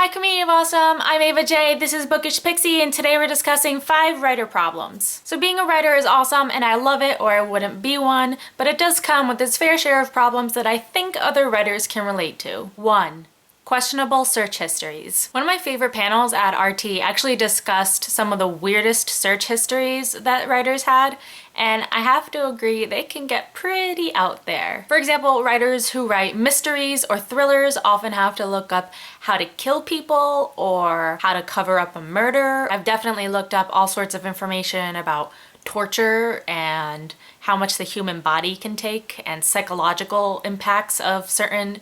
Hi community of awesome, I'm Ava J, this is Bookish Pixie, and today we're discussing 5 writer problems. So being a writer is awesome and I love it or I wouldn't be one, but it does come with its fair share of problems that I think other writers can relate to. 1. Questionable search histories. One of my favorite panels at RT actually discussed some of the weirdest search histories that writers had, and I have to agree they can get pretty out there. For example, writers who write mysteries or thrillers often have to look up how to kill people or how to cover up a murder. I've definitely looked up all sorts of information about torture and how much the human body can take and psychological impacts of certain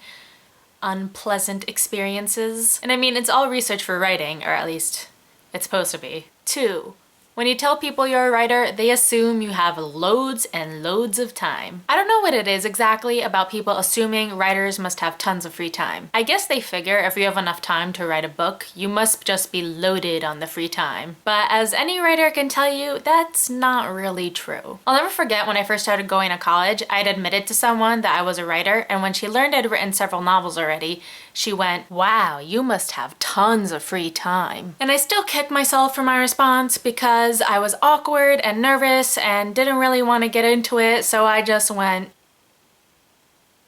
unpleasant experiences. And I mean, it's all research for writing, or at least it's supposed to be. 2. When you tell people you're a writer, they assume you have loads and loads of time. I don't know what it is exactly about people assuming writers must have tons of free time. I guess they figure if you have enough time to write a book, you must just be loaded on the free time. But as any writer can tell you, that's not really true. I'll never forget when I first started going to college, I'd admitted to someone that I was a writer, and when she learned I'd written several novels already, she went, "Wow, you must have tons of free time." And I still kick myself for my response because I was awkward and nervous and didn't really want to get into it, so I just went,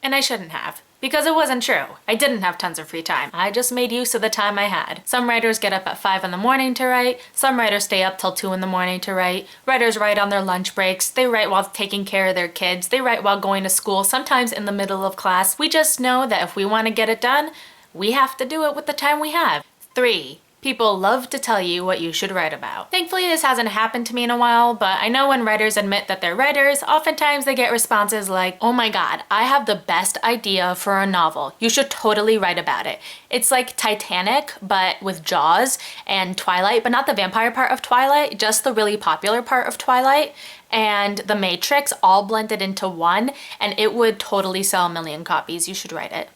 and I shouldn't have. Because it wasn't true. I didn't have tons of free time. I just made use of the time I had. Some writers get up at 5 in the morning to write. Some writers stay up till 2 in the morning to write. Writers write on their lunch breaks. They write while taking care of their kids. They write while going to school, sometimes in the middle of class. We just know that if we want to get it done, we have to do it with the time we have. 3. People love to tell you what you should write about. Thankfully, this hasn't happened to me in a while, but I know when writers admit that they're writers, oftentimes they get responses like, "Oh my god, I have the best idea for a novel. You should totally write about it." It's like Titanic, but with Jaws, and Twilight, but not the vampire part of Twilight, just the really popular part of Twilight, and The Matrix all blended into one, and it would totally sell 1 million copies. You should write it.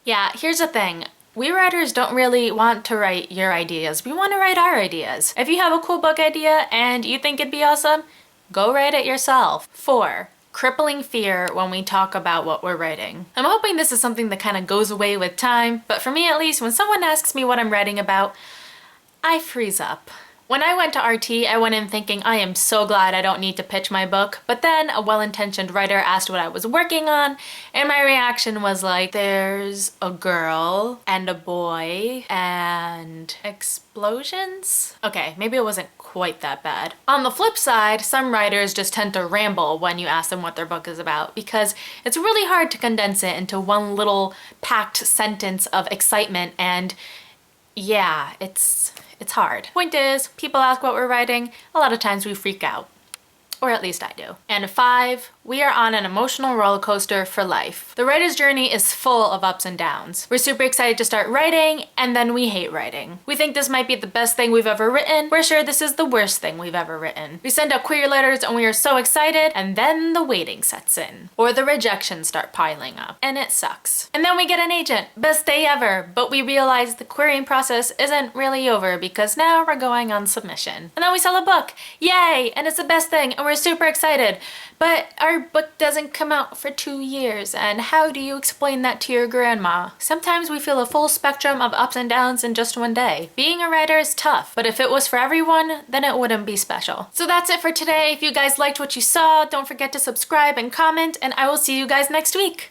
Yeah, here's the thing. We writers don't really want to write your ideas. We want to write our ideas. If you have a cool book idea and you think it'd be awesome, go write it yourself. 4. Crippling fear when we talk about what we're writing. I'm hoping this is something that kind of goes away with time, but for me at least, when someone asks me what I'm writing about, I freeze up. When I went to RT, I went in thinking I am so glad I don't need to pitch my book, but then a well-intentioned writer asked what I was working on, and my reaction was like, there's a girl and a boy and explosions? Okay, maybe it wasn't quite that bad. On the flip side, some writers just tend to ramble when you ask them what their book is about because it's really hard to condense it into one little packed sentence of excitement, and yeah, it's hard. Point is, people ask what we're writing, a lot of times we freak out. Or at least I do. And 5, we are on an emotional roller coaster for life. The writer's journey is full of ups and downs. We're super excited to start writing, and then we hate writing. We think this might be the best thing we've ever written. We're sure this is the worst thing we've ever written. We send out query letters and we are so excited, and then the waiting sets in. Or the rejections start piling up, and it sucks. And then we get an agent, best day ever, but we realize the querying process isn't really over because now we're going on submission. And then we sell a book, yay, and it's the best thing, and we're super excited. But our book doesn't come out for 2 years, and how do you explain that to your grandma? Sometimes we feel a full spectrum of ups and downs in just one day. Being a writer is tough, but if it was for everyone, then it wouldn't be special. So that's it for today. If you guys liked what you saw, don't forget to subscribe and comment, and I will see you guys next week.